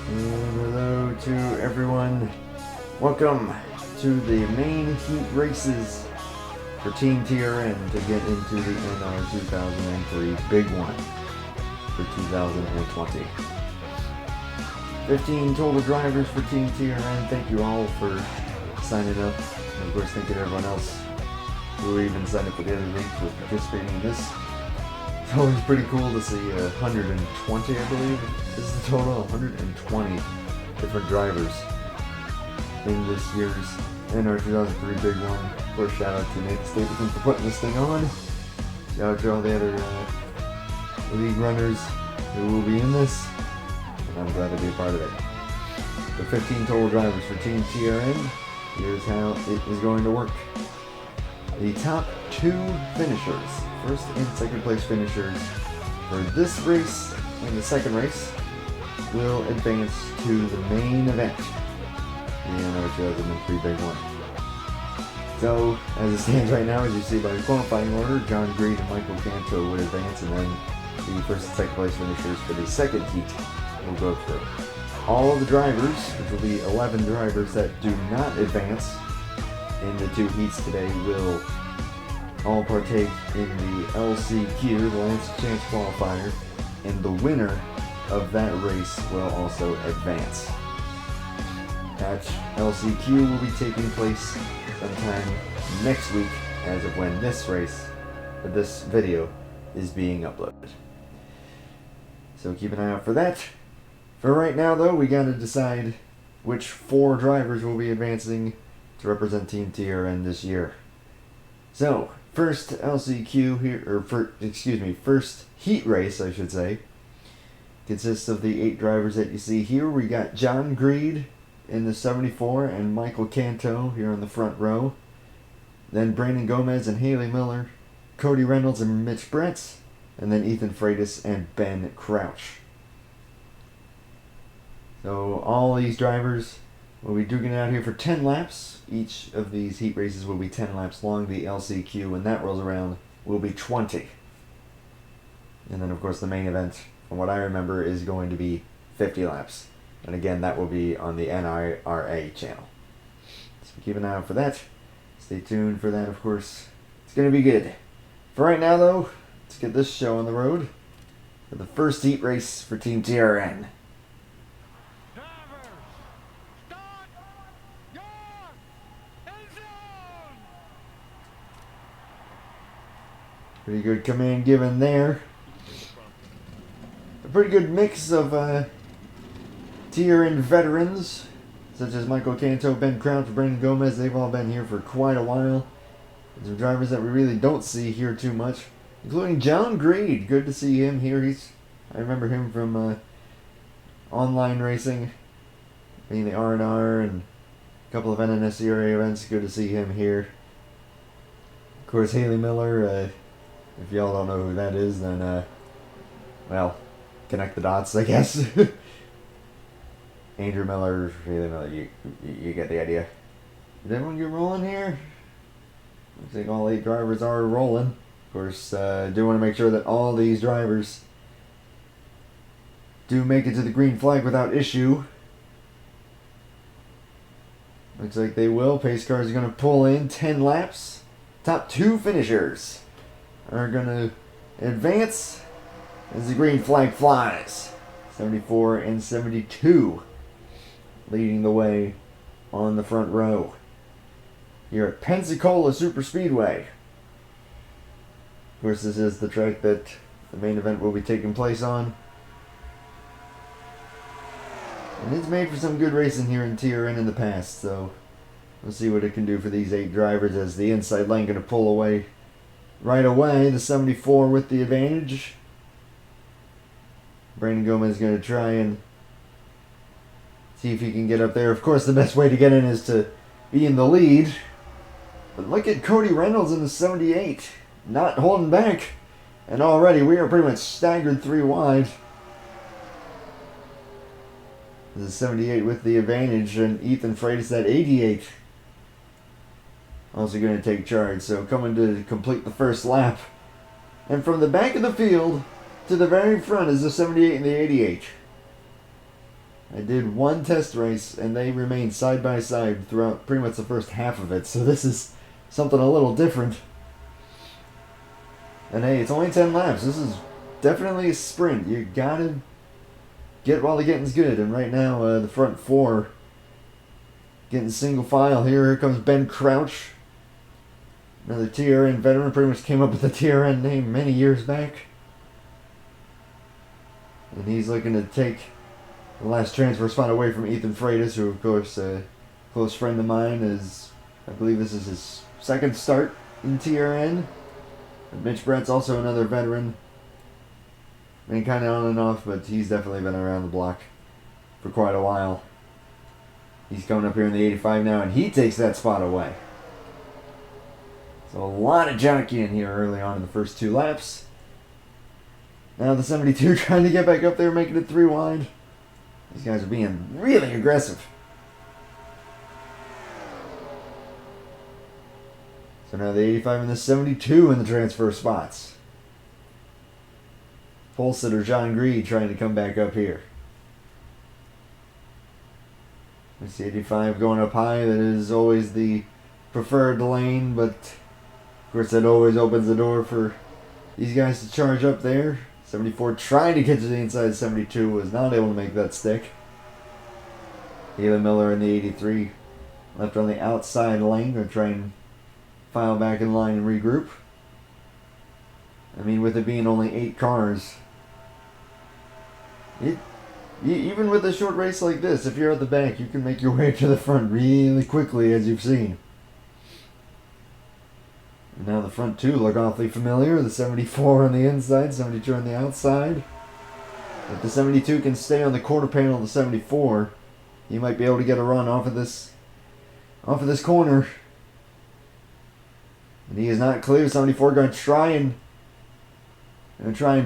And hello to everyone. Welcome to the main heat races for Team TRN to get into the NR2003 Big One for 2020. 15 total drivers for Team TRN. Thank you all for signing up. And of course, thank you to everyone else who even signed up for the other week for participating in this. It's always pretty cool to see 120, I believe, is the total, 120 different drivers in this year's NR2003 Big One. Of course, shout out to Nate Stapleton for putting this thing on. Shout out to all the other league runners who will be in this, and I'm glad to be a part of it. The 15 total drivers for Team TRN. Here's how it is going to work. The top two finishers, first and second place finishers for this race and the second race, will advance to the main event, the NR2003 Big One. So, as it stands right now, as you see by the qualifying order, John Greed and Michael Canto would advance, and then the first and second place finishers for the second heat will go through. All of the drivers, which will be 11 drivers that do not advance in the two heats today, will all partake in the LCQ, the Last Chance Qualifier, and the winner of that race will also advance. That LCQ will be taking place sometime next week as of when this video is being uploaded. So keep an eye out for that. For right now though, we gotta decide which 4 drivers will be advancing to represent Team TRN this year. So, first LCQ here, first heat race, I should say, consists of the 8 drivers that you see here. We got John Greed in the 74 and Michael Canto here in the front row. Then Brandon Gomez and Haley Miller, Cody Reynolds and Mitch Brett, and then Ethan Freitas and Ben Crouch. So all these drivers will be duking it out here for 10 laps. Each of these heat races will be 10 laps long. The LCQ, when that rolls around, will be 20. And then, of course, the main event, from what I remember, is going to be 50 laps. And again, that will be on the NRA channel. So keep an eye out for that. Stay tuned for that, of course. It's going to be good. For right now, though, let's get this show on the road for the first heat race for Team TRN. Pretty good command given there. A pretty good mix of TRN veterans, such as Michael Canto, Ben Crouch, Brandon Gomez. They've all been here for quite a while. Some drivers that we really don't see here too much, including John Greed. Good to see him here. I remember him from online racing, being the R&R and a couple of NNSCRA events. Good to see him here. Of course, Haley Miller. If y'all don't know who that is, then, well, connect the dots, I guess. Andrew Miller, Haley Miller, you get the idea. Did everyone get rolling here? Looks like all 8 drivers are rolling. Of course, do want to make sure that all these drivers do make it to the green flag without issue. Looks like they will. Pace cars are going to pull in 10 laps. Top 2 finishers are going to advance as the green flag flies. 74 and 72 leading the way on the front row here at Pensacola Superspeedway. Of course, this is the track that the main event will be taking place on. And it's made for some good racing here in TRN in the past, so we'll see what it can do for these 8 drivers as the inside lane going to pull away right away. The 74 with the advantage. Brandon Gomez is going to try and see if he can get up there. Of course, the best way to get in is to be in the lead. But look at Cody Reynolds in the 78. Not holding back. And already we are pretty much staggered 3 wide. The 78 with the advantage, and Ethan Freitas at 88. Also going to take charge, so coming to complete the first lap. And from the back of the field to the very front is the 78 and the 88. I did one test race, and they remained side by side throughout pretty much the first half of it. So this is something a little different. And hey, it's only 10 laps. This is definitely a sprint. You gotta get while the getting's good. And right now, the front four getting single file here. Here comes Ben Crouch. Another TRN veteran. Pretty much came up with the TRN name many years back. And he's looking to take the last transfer spot away from Ethan Freitas, who, of course, a close friend of mine. I believe this is his second start in TRN. And Mitch Brett's also another veteran. I mean, kind of on and off, but he's definitely been around the block for quite a while. He's coming up here in the 85 now, and he takes that spot away. So a lot of jockeying here early on in the first 2 laps. Now the 72 trying to get back up there, making it 3 wide. These guys are being really aggressive. So now the 85 and the 72 in the transfer spots. Pole sitter John Greed trying to come back up here. There's the 85 going up high. That is always the preferred lane, but of course that always opens the door for these guys to charge up there. 74 trying to get to the inside. 72 was not able to make that stick. Haley Miller in the 83 left on the outside lane to try and file back in line and regroup. I mean, with it being only 8 cars, even with a short race like this, if you're at the back, you can make your way to the front really quickly, as you've seen. And now the front 2 look awfully familiar. The 74 on the inside, 72 on the outside. If the 72 can stay on the quarter panel of the 74, he might be able to get a run off of this corner. And he is not clear. 74 going to try and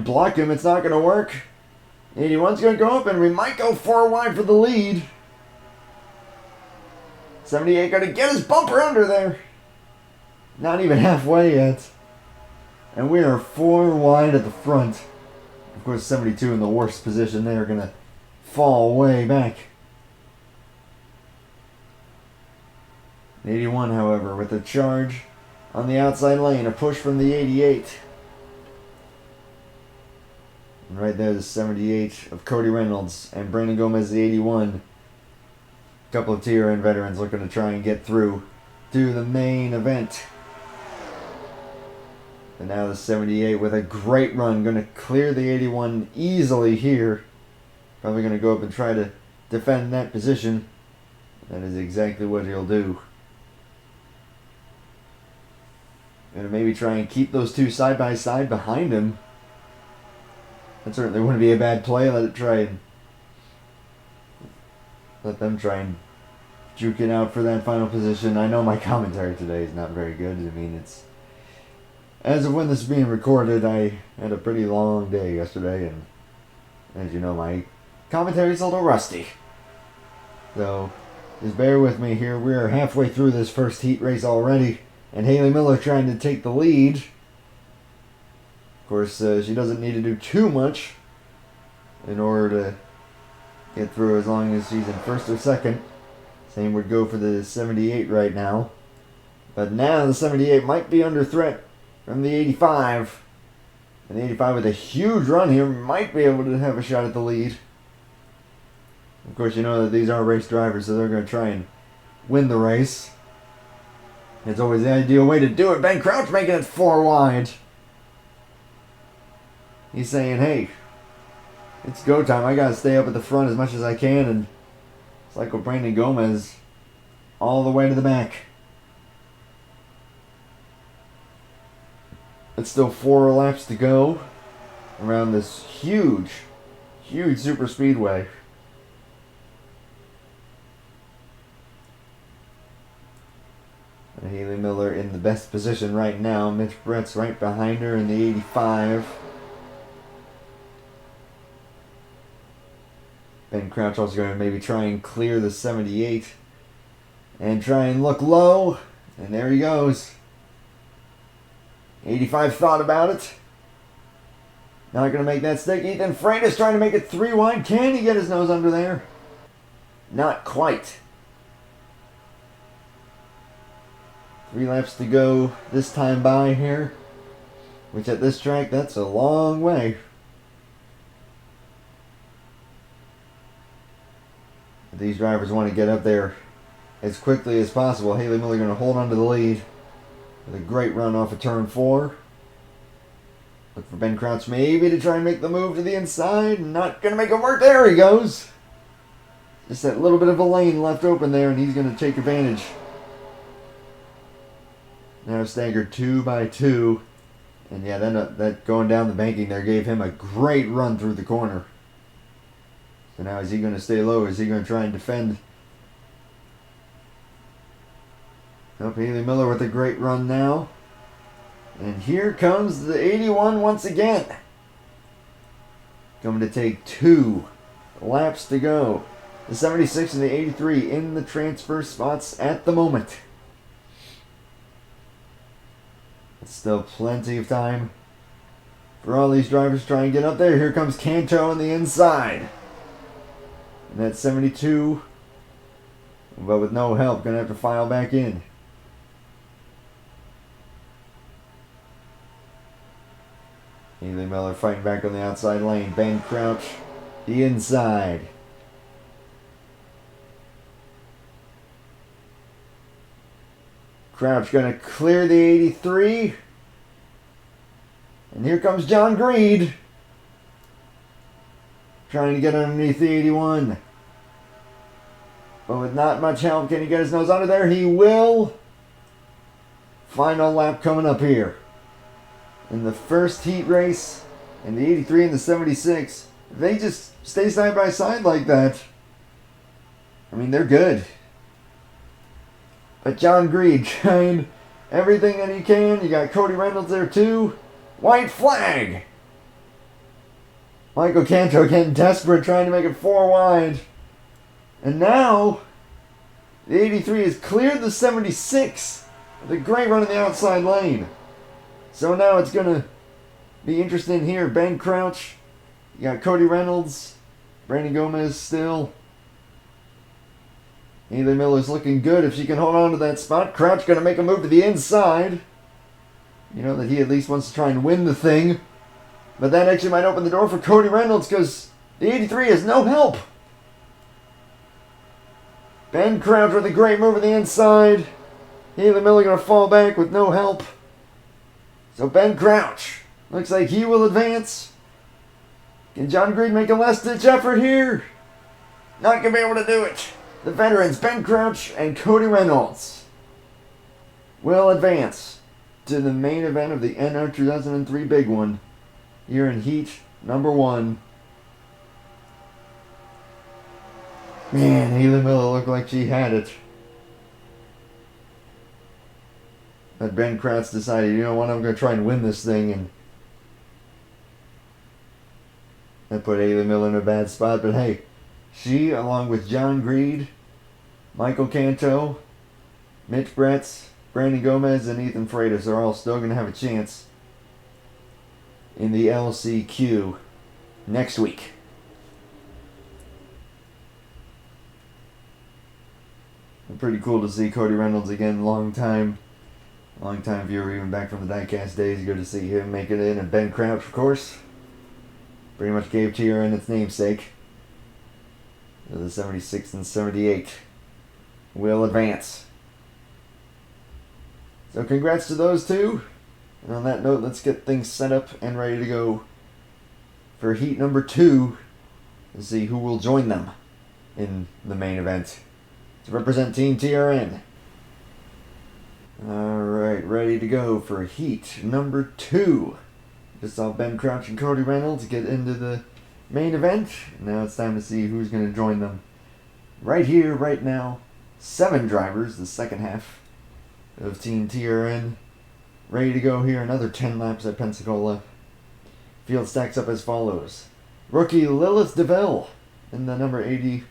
block him. It's not going to work. 81's going to go up, and we might go 4 wide for the lead. 78 going to get his bumper under there. Not even halfway yet. And we are 4 wide at the front. Of course, 72 in the worst position. They are going to fall way back. 81, however, with a charge on the outside lane. A push from the 88. And right there, the 78 of Cody Reynolds and Brandon Gomez, the 81. A couple of TRN veterans looking to try and get through to the main event. And now the 78 with a great run, going to clear the 81 easily here. Probably going to go up and try to defend that position. That is exactly what he'll do. Going to maybe try and keep those 2 side by side behind him. That certainly wouldn't be a bad play. Let them try and juke it out for that final position. I know my commentary today is not very good. I mean, it's as of when this is being recorded, I had a pretty long day yesterday, and as you know, my commentary is a little rusty. So just bear with me here. We are halfway through this first heat race already, and Haley Miller trying to take the lead. Of course, she doesn't need to do too much in order to get through, as long as she's in first or second. Same would go for the 78 right now. But now the 78 might be under threat from the 85. And the 85 with a huge run here might be able to have a shot at the lead. Of course, you know that these are race drivers, so they're going to try and win the race. It's always the ideal way to do it. Ben Crouch making it 4 wide. He's saying, hey, it's go time. I got to stay up at the front as much as I can. And it's like with Brandon Gomez all the way to the back. It's still 4 laps to go around this huge super speedway. Haley Miller in the best position right now. Mitch Brett's right behind her in the 85. Ben Crouch also going to maybe try and clear the 78 and try and look low. And there he goes. 85 thought about it. Not going to make that stick. Ethan Freitas trying to make it 3 wide. Can he get his nose under there? Not quite. 3 laps to go this time by here, which at this track, that's a long way. But these drivers want to get up there as quickly as possible. Haley Miller going to hold on to the lead with a great run off of turn 4. Look for Ben Crouch maybe to try and make the move to the inside. Not going to make it work. There he goes. Just that little bit of a lane left open there, and he's going to take advantage. Now staggered 2 by 2. And yeah, then that going down the banking there gave him a great run through the corner. So now is he going to stay low? Is he going to try and defend? Nope, Haley Miller with a great run now. And here comes the 81 once again. Coming to take 2 laps to go. The 76 and the 83 in the transfer spots at the moment. Still plenty of time for all these drivers to try and get up there. Here comes Canto on the inside. And that's 72. But with no help, going to have to file back in. Haley Miller fighting back on the outside lane. Ben Crouch, the inside. Crouch going to clear the 83. And here comes John Greed. Trying to get underneath the 81. But with not much help, can he get his nose under there? He will. Final lap coming up here. In the first heat race, in the 83 and the 76, if they just stay side by side like that, I mean, they're good. But John Greed trying everything that he can. You got Cody Reynolds there too. White flag. Michael Canto getting desperate, trying to make it 4 wide. And now, the 83 has cleared the 76 with a great run in the outside lane. So now it's going to be interesting here. Ben Crouch, you got Cody Reynolds, Brandon Gomez still. Haley Miller's looking good if she can hold on to that spot. Crouch going to make a move to the inside. You know that he at least wants to try and win the thing. But that actually might open the door for Cody Reynolds because the 83 has no help. Ben Crouch with a great move to the inside. Haley Miller going to fall back with no help. So Ben Crouch looks like he will advance. Can John Greed make a last-ditch effort here? Not going to be able to do it. The veterans, Ben Crouch and Cody Reynolds, will advance to the main event of the NR2003 big one here in heat number 1. Man, Haley Miller looked like she had it. But Ben Crouch decided, you know what, I'm going to try and win this thing. And that put Haley Miller in a bad spot. But hey, she, along with John Greed, Michael Canto, Mitch Bretz, Brandon Gomez, and Ethan Freitas are all still going to have a chance in the LCQ next week. Pretty cool to see Cody Reynolds again. Long time viewer, even back from the diecast days. Good to see him make it in. And Ben Crouch, of course, pretty much gave TRN its namesake. The 76 and 78 will advance. So congrats to those two. And on that note, let's get things set up and ready to go for heat number 2 to see who will join them in the main event to represent Team TRN. Alright, ready to go for heat number 2. Just saw Ben Crouch and Cody Reynolds get into the main event. Now it's time to see who's going to join them. Right here, right now, 7 drivers, the second half of Team TRN. Ready to go here, another 10 laps at Pensacola. Field stacks up as follows. Rookie Lilith DeVille in the number 80,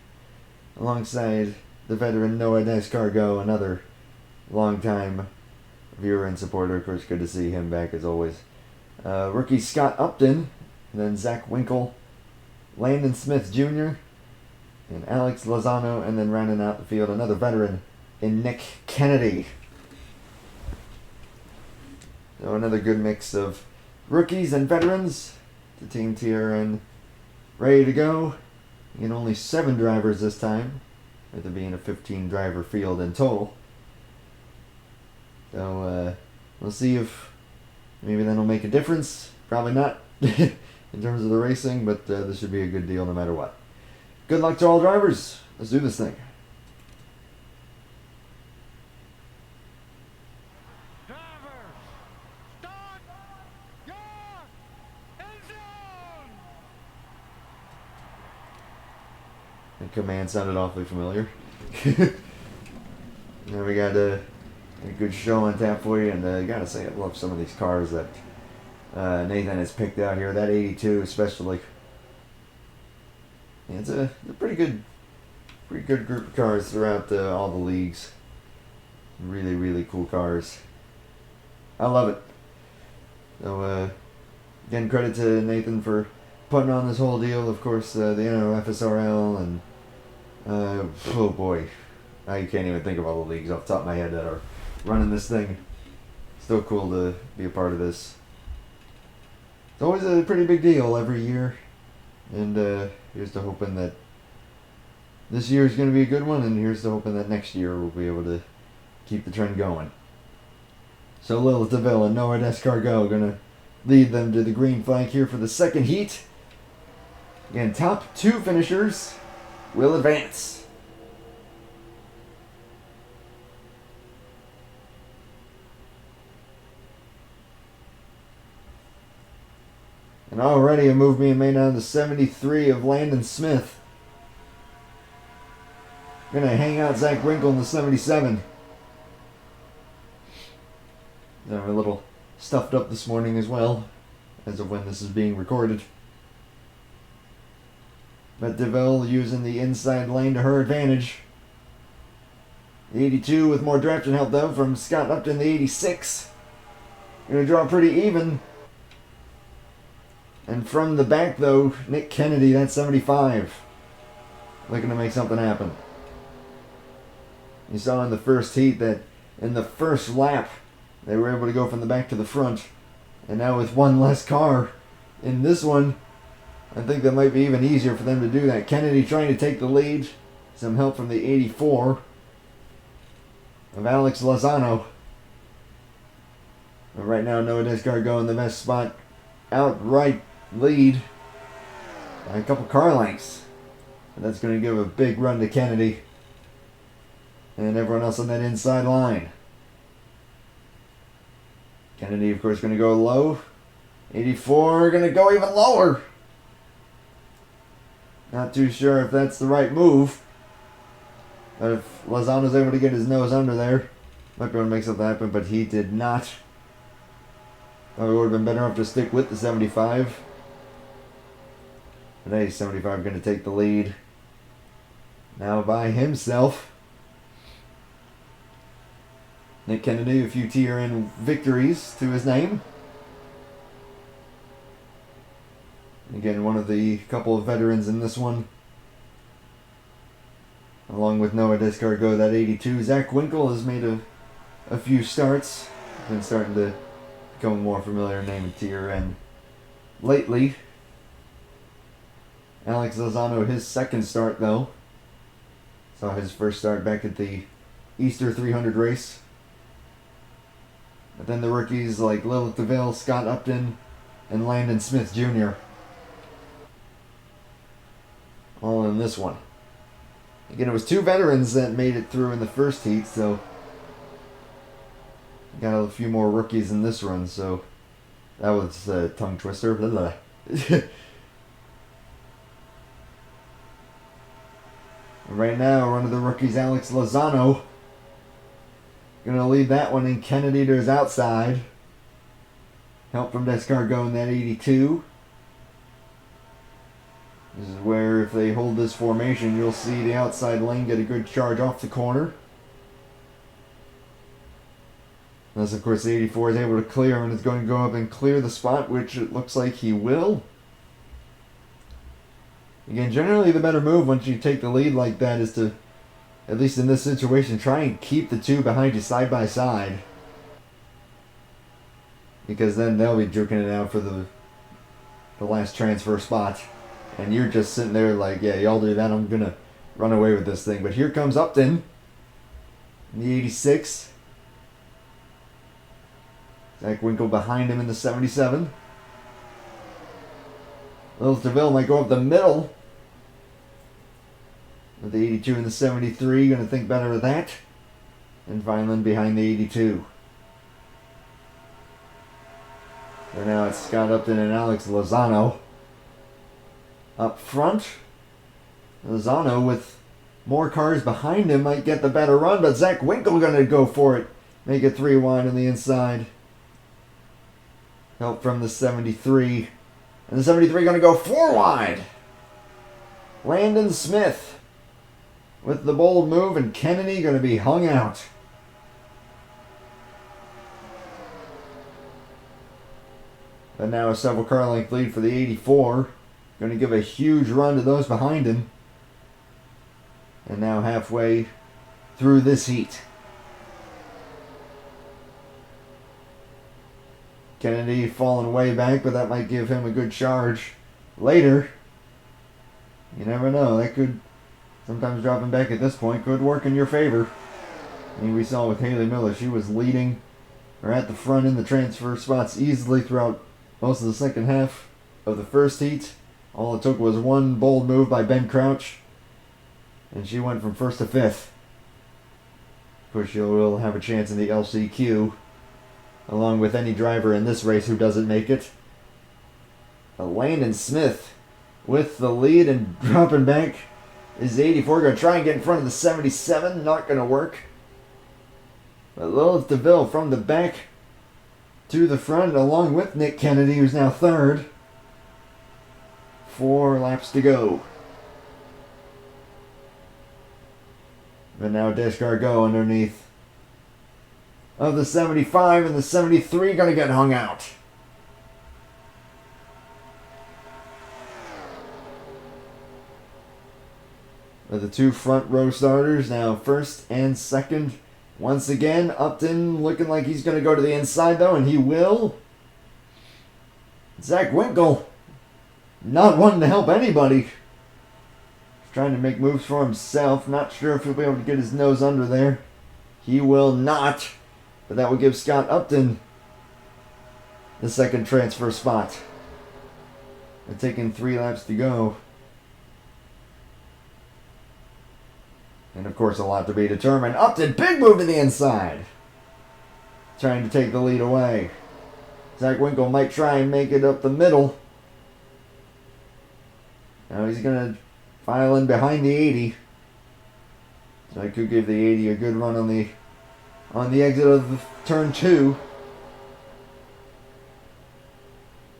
alongside the veteran Noah Descargo, another longtime viewer and supporter. Of course, good to see him back as always. Rookie Scott Upton, and then Zach Winkle, Landon Smith Jr., and Alex Lozano, and then rounding out the field, another veteran in Nick Kennedy. So another good mix of rookies and veterans. The Team TRN ready to go. And only 7 drivers this time, with there being a 15 driver field in total. So we'll see if maybe that'll make a difference. Probably not in terms of the racing, but this should be a good deal no matter what. Good luck to all drivers. Let's do this thing. The command sounded awfully familiar. Now we got a good show on tap for you, and I gotta say I love some of these cars that Nathan has picked out here. That 82 especially. Yeah, it's a pretty good group of cars throughout all the leagues. Really, really cool cars. I love it. So again, credit to Nathan for putting on this whole deal. Of course, the NRFSRL and oh boy, I can't even think of all the leagues off the top of my head that are running this thing. Still cool to be a part of this. It's always a pretty big deal every year, and here's to hoping that this year is going to be a good one, and here's to hoping that next year we'll be able to keep the trend going. So Lilith DeVille and Noah Descargo going to lead them to the green flag here for the second heat. Again, top 2 finishers will advance. And already a move being made on the 73 of Landon Smith. Gonna hang out Zach Winkle in the 77. They're a little stuffed up this morning as well, as of when this is being recorded. But DeVille using the inside lane to her advantage. The 82 with more drafting help though from Scott Upton, the 86. Gonna draw pretty even. And from the back though, Nick Kennedy, that 75. Looking to make something happen. You saw in the first heat that in the first lap, they were able to go from the back to the front. And now with one less car in this one, I think that might be even easier for them to do that. Kennedy trying to take the lead. Some help from the 84 of Alex Lozano. But right now, Noah Descargo in the best spot. Outright lead by a couple car lengths. And that's going to give a big run to Kennedy. And everyone else on that inside line. Kennedy, of course, going to go low. 84 going to go even lower. Not too sure if that's the right move. But if Lozano's able to get his nose under there, might be able to make something happen, but he did not. Probably would have been better off to stick with the 75. But hey, 75 going to take the lead. Now by himself. Nick Kennedy, a few TRN victories to his name. Again, one of the couple of veterans in this one. Along with Noah Descargo, that 82. Zach Winkle has made a few starts. Been starting to become a more familiar name in TRN lately. Alex Lozano, his second start though. Saw his first start back at the Easter 300 race. But then the rookies like Lilith DeVille, Scott Upton, and Landon Smith Jr. all in this one. Again, it was 2 veterans that made it through in the first heat, so got a few more rookies in this run, so that was a tongue twister. Right now, one of the rookies, Alex Lozano, gonna lead that one in. Kennedy to his outside. Help from Descargo in that 82. This is where, if they hold this formation, you'll see the outside lane get a good charge off the corner. Unless, of course, the 84 is able to clear and is going to go up and clear the spot, which it looks like he will. Again, generally the better move once you take the lead like that is to, at least in this situation, try and keep the two behind you side by side. Because then they'll be jerking it out for the last transfer spot. And you're just sitting there like, yeah, y'all do that, I'm going to run away with this thing. But here comes Upton in the 86. Zach Winkle behind him in the 77. Lilith DeVille might go up the middle with the 82 and the 73. Going to think better of that. And Vineland behind the 82. So now it's Scott Upton and Alex Lozano up front. Lozano with more cars behind him might get the better run, but Zach Winkle going to go for it. Make it 3 wide on the inside. Help from the 73. And the 73 going to go 4 wide. Landon Smith with the bold move, and Kennedy going to be hung out. But now a several car length lead for the 84. Going to give a huge run to those behind him. And now halfway through this heat. Kennedy falling way back, but that might give him a good charge later. You never know. That could, sometimes dropping back at this point, could work in your favor. I mean, we saw with Haley Miller, she was leading or at the front in the transfer spots easily throughout most of the second half of the first heat. All it took was one bold move by Ben Crouch, and she went from 1st to 5th. Of course, she will have a chance in the LCQ, along with any driver in this race who doesn't make it. Landon Smith with the lead and dropping back is 84. Going to try and get in front of the 77. Not going to work. But Lilith DeVille from the back to the front, along with Nick Kennedy, who's now 3rd. 4 laps to go. But now Descargo underneath of the 75, and the 73 going to get hung out. But the 2 front row starters now 1st and 2nd. Once again, Upton looking like he's going to go to the inside, though, and he will. Zach Winkle not wanting to help anybody. He's trying to make moves for himself. Not sure if he'll be able to get his nose under there. He will not. But that will give Scott Upton the 2nd transfer spot. They're taking 3 laps to go. And of course a lot to be determined. Upton, big move to the inside. Trying to take the lead away. Zach Winkle might try and make it up the middle. Now he's going to file in behind the 80. So I could give the 80 a good run on the exit of turn 2.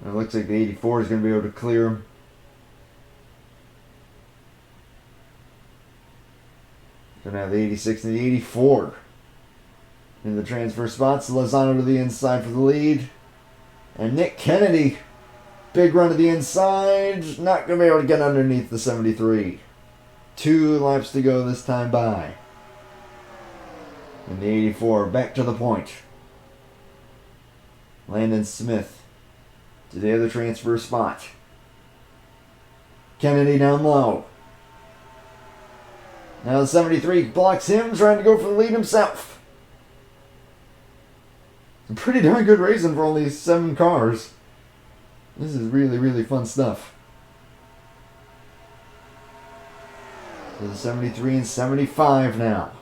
It looks like the 84 is going to be able to clear him. Going to have the 86 and the 84 in the transfer spots. Lozano to the inside for the lead. And Nick Kennedy, big run to the inside. Not going to be able to get underneath the 73. 2 laps to go this time by. And the 84 back to the point. Landon Smith to the other transfer spot. Kennedy down low. Now the 73 blocks him, trying to go for the lead himself. A pretty darn good racing for only 7 cars. This is really, really fun stuff. So the 73 and 75 now.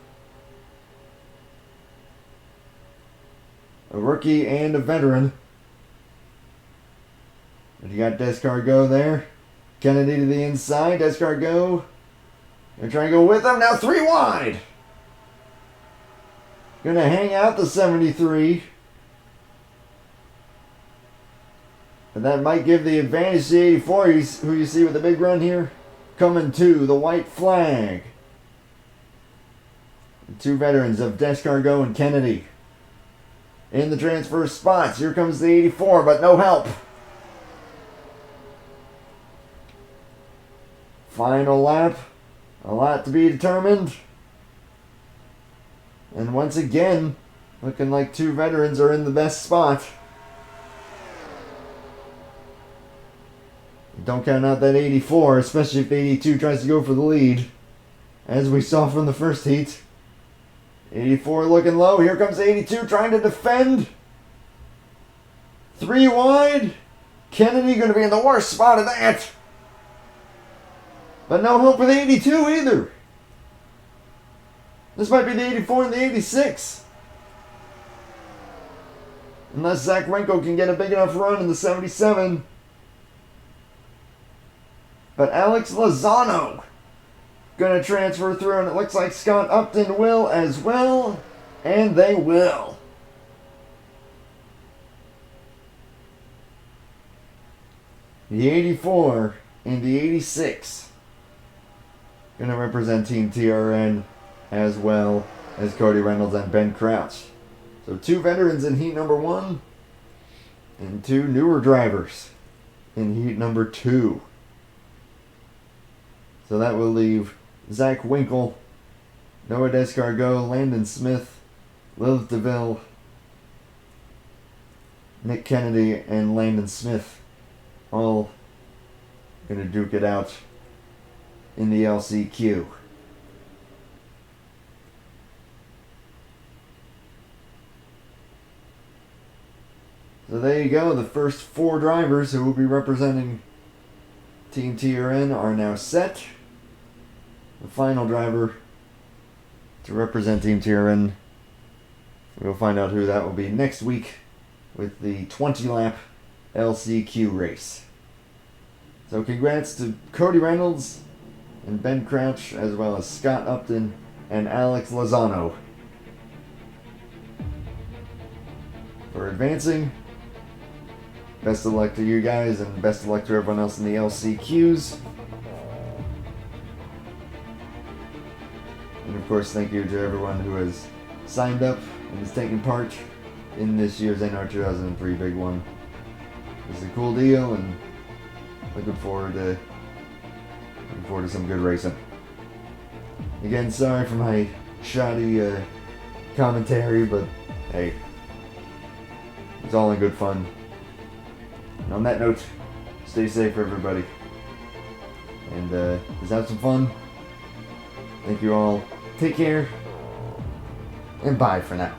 A rookie and a veteran. But you got Descargo there. Kennedy to the inside. Descargo. They're trying to go with him. Now 3 wide. Gonna hang out the 73. And that might give the advantage to the 84, who you see with the big run here. Coming to the white flag. The 2 veterans of Descargo and Kennedy. In the transfer spots. Here comes the 84, but no help. Final lap. A lot to be determined. And once again, looking like two veterans are in the best spot. Don't count out that 84, especially if 82 tries to go for the lead. As we saw from the first heat. 84 looking low. Here comes 82 trying to defend. 3 wide. Kennedy going to be in the worst spot of that. But no help with 82 either. This might be the 84 and the 86. Unless Zach Winkle can get a big enough run in the 77. But Alex Lozano going to transfer through, and it looks like Scott Upton will as well. And they will. The 84 and the 86 going to represent Team TRN as well as Cody Reynolds and Ben Crouch. So 2 veterans in heat number 1 and 2 newer drivers in heat number 2. So that will leave Zach Winkle, Noah Descargot, Landon Smith, Lilith DeVille, Nick Kennedy, and Landon Smith all going to duke it out in the LCQ. So there you go. The first 4 drivers who will be representing Team TRN are now set. The final driver to represent Team TRN, we'll find out who that will be next week with the 20-lap LCQ race. So congrats to Cody Reynolds and Ben Crouch, as well as Scott Upton and Alex Lozano for advancing. Best of luck to you guys, and best of luck to everyone else in the LCQs. And of course, thank you to everyone who has signed up and is taking part in this year's NR2003 Big One. It's a cool deal, and looking forward to some good racing. Again, sorry for my shoddy commentary, but hey, it's all in good fun. And on that note, stay safe, everybody, and let's have some fun. Thank you all. Take care, and bye for now.